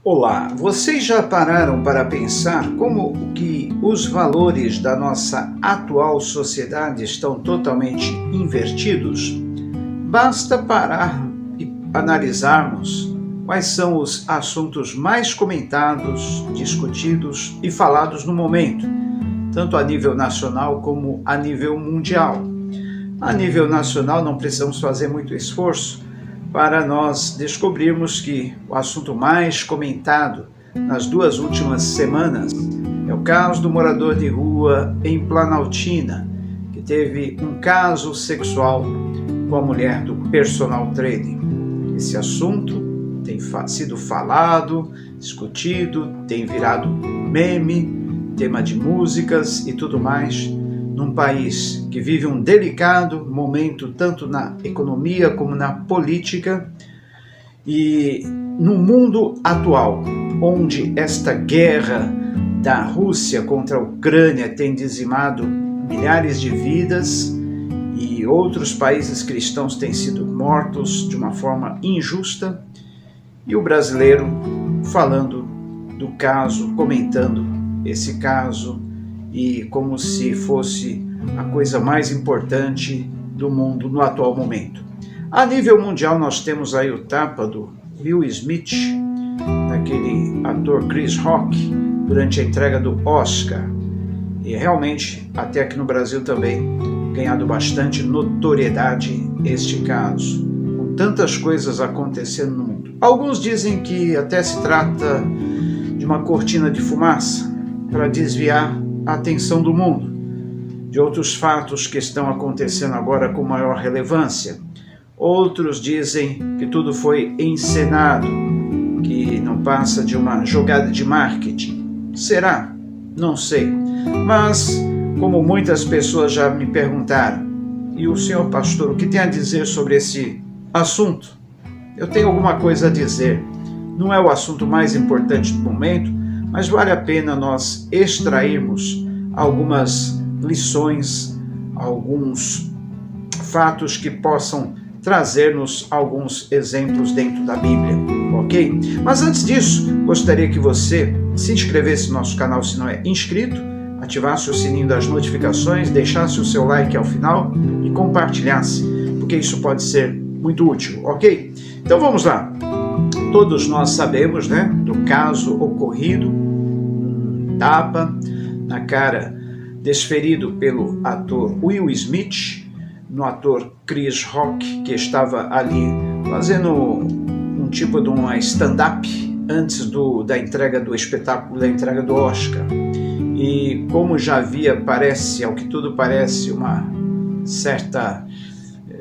Olá, vocês já pararam para pensar como que os valores da nossa atual sociedade estão totalmente invertidos? Basta parar e analisarmos quais são os assuntos mais comentados, discutidos e falados no momento, tanto a nível nacional como a nível mundial. A nível nacional não precisamos fazer muito esforço para nós descobrirmos que o assunto mais comentado nas 2 últimas semanas é o caso do morador de rua em Planaltina, que teve um caso sexual com a mulher do personal trainer. Esse assunto tem sido falado, discutido, tem virado meme, tema de músicas e tudo mais, num país que vive um delicado momento tanto na economia como na política e no mundo atual, onde esta guerra da Rússia contra a Ucrânia tem dizimado milhares de vidas e outros países cristãos têm sido mortos de uma forma injusta, e o brasileiro falando do caso, comentando esse caso, e como se fosse a coisa mais importante do mundo no atual momento. A nível mundial nós temos aí o tapa do Will Smith, daquele ator Chris Rock, durante a entrega do Oscar. E realmente, até aqui no Brasil também, ganhado bastante notoriedade este caso, com tantas coisas acontecendo no mundo. Alguns dizem que até se trata de uma cortina de fumaça para desviar a atenção do mundo de outros fatos que estão acontecendo agora com maior relevância. Outros dizem que tudo foi encenado, que não passa de uma jogada de marketing. Será? Não sei. Mas, como muitas pessoas já me perguntaram, e o senhor pastor, o que tem a dizer sobre esse assunto? Eu tenho alguma coisa a dizer. Não é o assunto mais importante do momento, mas vale a pena nós extrairmos algumas lições, alguns fatos que possam trazer-nos alguns exemplos dentro da Bíblia, ok? Mas antes disso, gostaria que você se inscrevesse no nosso canal se não é inscrito, ativasse o sininho das notificações, deixasse o seu like ao final e compartilhasse, porque isso pode ser muito útil, ok? Então vamos lá. Todos nós sabemos, né, do caso ocorrido, tapa na cara desferido pelo ator Will Smith, no ator Chris Rock, que estava ali fazendo um tipo de uma stand-up antes da entrega do espetáculo, da entrega do Oscar. E como já havia, parece, ao que tudo parece, uma certa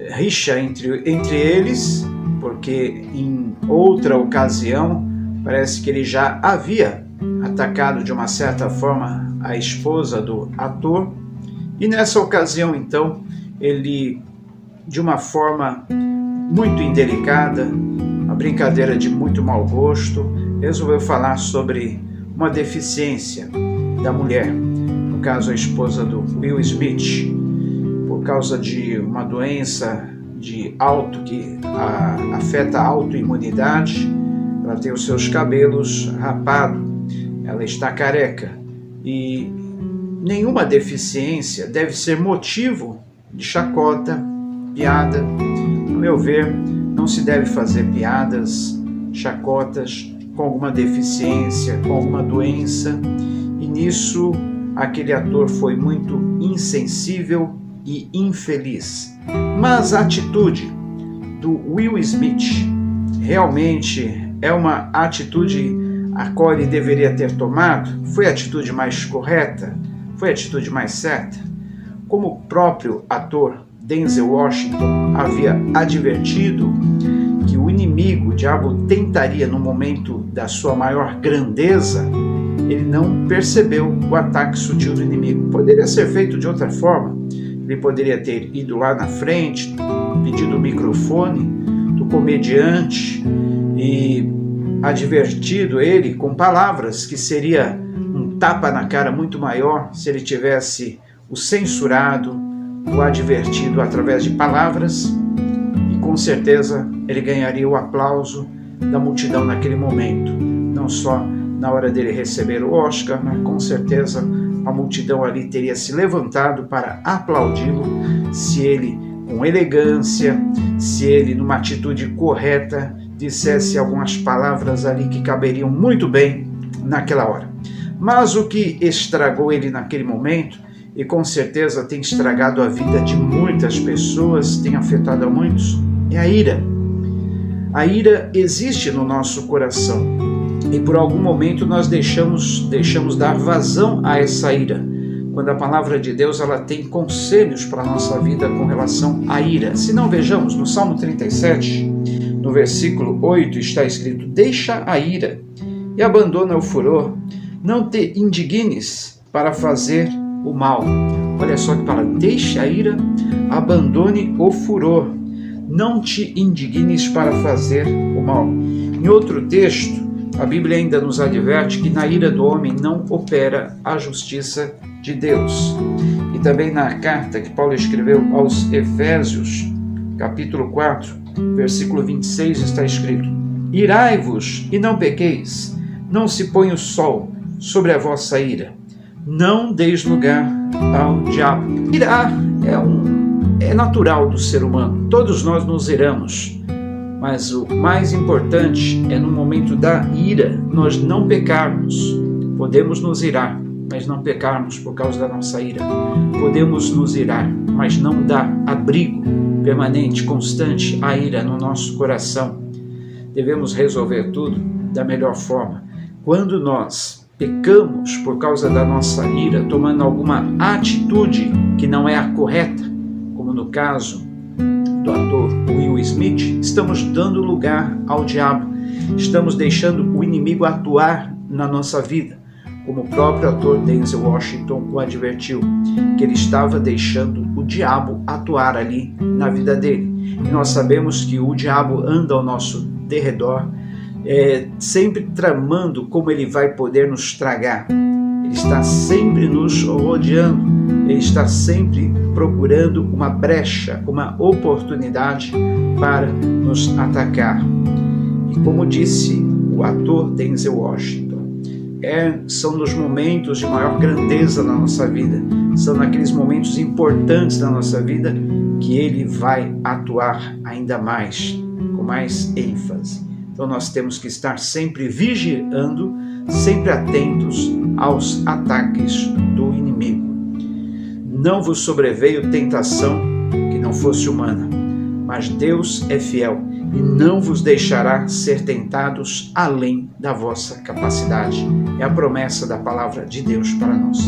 rixa entre eles, porque em outra ocasião parece que ele já havia atacado de uma certa forma a esposa do ator, e nessa ocasião então ele, de uma forma muito indelicada, uma brincadeira de muito mau gosto, resolveu falar sobre uma deficiência da mulher, no caso a esposa do Will Smith, por causa de uma doença que afeta a autoimunidade. Ela tem os seus cabelos rapados, ela está careca, e nenhuma deficiência deve ser motivo de chacota, piada. No meu ver, não se deve fazer piadas, chacotas com alguma deficiência, com alguma doença, e nisso aquele ator foi muito insensível e infeliz. Mas a atitude do Will Smith realmente é uma atitude a qual ele deveria ter tomado? Foi a atitude mais correta? Foi a atitude mais certa? Como o próprio ator Denzel Washington havia advertido que o inimigo, o diabo, tentaria no momento da sua maior grandeza, ele não percebeu o ataque sutil do inimigo. Poderia ser feito de outra forma. Ele poderia ter ido lá na frente, pedido o microfone do comediante e advertido ele com palavras, que seria um tapa na cara muito maior se ele tivesse o censurado, o advertido através de palavras, e com certeza ele ganharia o aplauso da multidão naquele momento. não só na hora dele receber o Oscar, mas com certeza a multidão ali teria se levantado para aplaudi-lo se ele, com elegância, se ele, numa atitude correta, dissesse algumas palavras ali que caberiam muito bem naquela hora. Mas o que estragou ele naquele momento, e com certeza tem estragado a vida de muitas pessoas, tem afetado a muitos, é a ira. A ira existe no nosso coração e por algum momento nós deixamos dar vazão a essa ira. Quando a palavra de Deus ela tem conselhos para a nossa vida com relação à ira. Se não, vejamos, no Salmo 37, no versículo 8 está escrito: deixa a ira e abandona o furor, não te indignes para fazer o mal. Olha só que palavra: deixa a ira, abandone o furor, não te indignes para fazer o mal. Em outro texto, a Bíblia ainda nos adverte que na ira do homem não opera a justiça de Deus. E também na carta que Paulo escreveu aos Efésios, capítulo 4, versículo 26, está escrito: irai-vos e não pequeis, não se põe o sol sobre a vossa ira, não deis lugar ao diabo. Irar é natural do ser humano, todos nós nos iramos, mas o mais importante é no momento da ira nós não pecarmos. Podemos nos irar, mas não pecarmos por causa da nossa ira. Podemos nos irar, mas não dar abrigo permanente, constante à ira no nosso coração. Devemos resolver tudo da melhor forma. Quando nós pecamos por causa da nossa ira, tomando alguma atitude que não é a correta, como no caso do ator Will Smith, estamos dando lugar ao diabo, estamos deixando o inimigo atuar na nossa vida, como o próprio ator Denzel Washington o advertiu, que ele estava deixando o diabo atuar ali na vida dele. E nós sabemos que o diabo anda ao nosso derredor, sempre tramando como ele vai poder nos tragar. Ele está sempre nos rodeando, ele está sempre procurando uma brecha, uma oportunidade para nos atacar. E como disse o ator Denzel Washington, são nos momentos de maior grandeza na nossa vida, são naqueles momentos importantes da nossa vida que ele vai atuar ainda mais, com mais ênfase. Então nós temos que estar sempre vigiando, sempre atentos aos ataques do inimigo. Não vos sobreveio tentação que não fosse humana, mas Deus é fiel e não vos deixará ser tentados além da vossa capacidade. É a promessa da palavra de Deus para nós.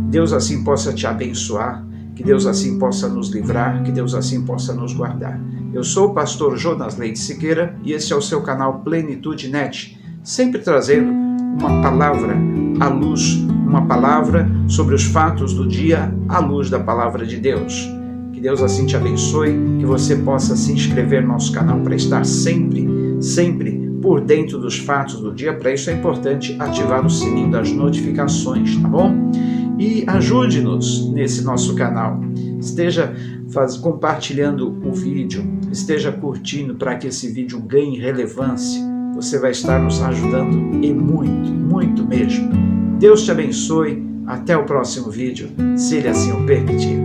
Deus assim possa te abençoar, que Deus assim possa nos livrar, que Deus assim possa nos guardar. Eu sou o pastor Jonas Leite Siqueira e esse é o seu canal Plenitude Net, sempre trazendo uma palavra à luz, uma palavra sobre os fatos do dia à luz da palavra de Deus. Que Deus assim te abençoe, que você possa se inscrever no nosso canal para estar sempre por dentro dos fatos do dia. Para isso é importante ativar o sininho das notificações, tá bom? E ajude-nos nesse nosso canal. Esteja compartilhando o vídeo, esteja curtindo para que esse vídeo ganhe relevância. Você vai estar nos ajudando e muito, muito mesmo. Deus te abençoe. Até o próximo vídeo, se Ele assim o permitir.